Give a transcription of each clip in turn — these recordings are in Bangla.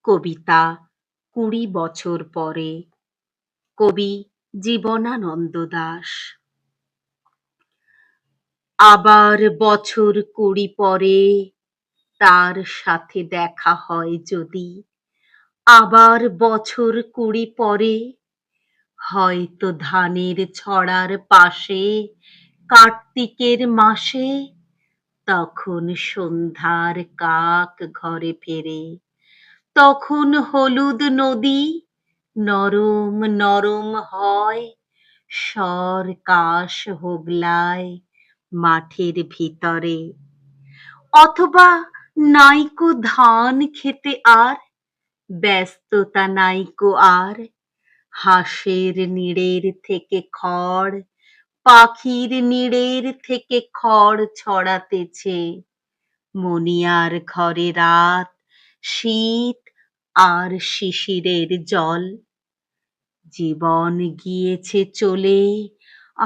কবিতা ২০ বছর পরে। কবি জীবনানন্দ দাশ। আবার বছর ২০ পরে তার সাথে দেখা হয় যদি, আবার বছর ২০ পরে হয়তো ধানের ছড়ার পাশে কার্তিকের মাসে, তখন সন্ধ্যার কাক ঘরে ফেরে, তখন হলুদ নদী নরম নরম হয়, শর কাশ হোগলায় মাঠের ভিতরে। অথবা নাইকো ধান খেতে আর ব্যস্ততা নাইকো আর, হাঁসের নিড়ের থেকে খড়, পাখির নিড়ের থেকে খড় ছড়াতেছে। মণিয়ার ঘরে রাত, শীত আর শিশিরের জল। জীবন গিয়েছে চলে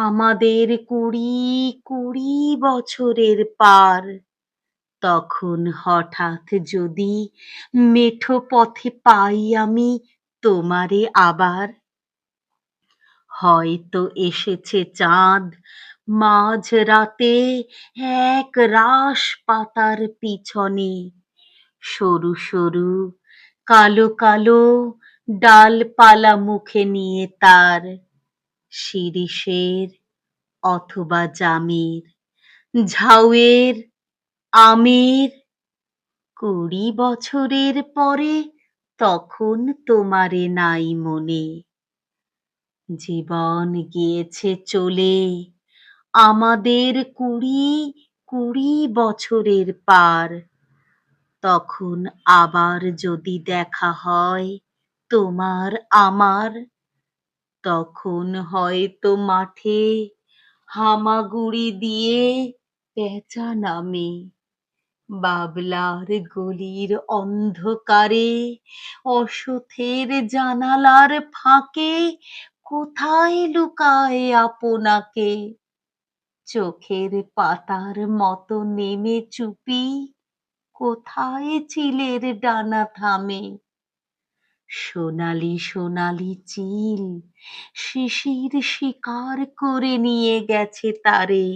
আমাদের ২০ বছরের পার। তখন হঠাৎ যদি মেঠো পথে পাই আমি তোমারে আবার, হয়তো এসেছে চাঁদ মাঝ রাতে এক রাশ পাতার পিছনে, সরু সরু কালো কালো ডালপালা মুখে নিয়ে তার, শিরীষের অথবা জামের, ঝাউয়ের, আমের। ২০ বছরের পরে তখন তোমারে নাই মনে। জীবন গিয়েছে চলে আমাদের ২০ বছরের পার। তখন আবার যদি দেখা হয় তোমার আমার, তখন হয়তো মাঠে হামাগুড়ি দিয়ে পেঁচা নামে। বাবলার গলির অন্ধকারে, অসথের জানালার ফাঁকে কোথায় লুকায় আপনাকে, চোখের পাতার মতো নেমে চুপি কোথায় চিলের ডানা থামে। সোনালি সোনালি চিল শিশির শিকার করে নিয়ে গেছে তারে।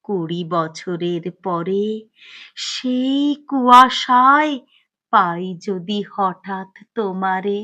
২০ বছরের পরে সেই কুয়াশায় পাই যদি হঠাৎ তোমারে।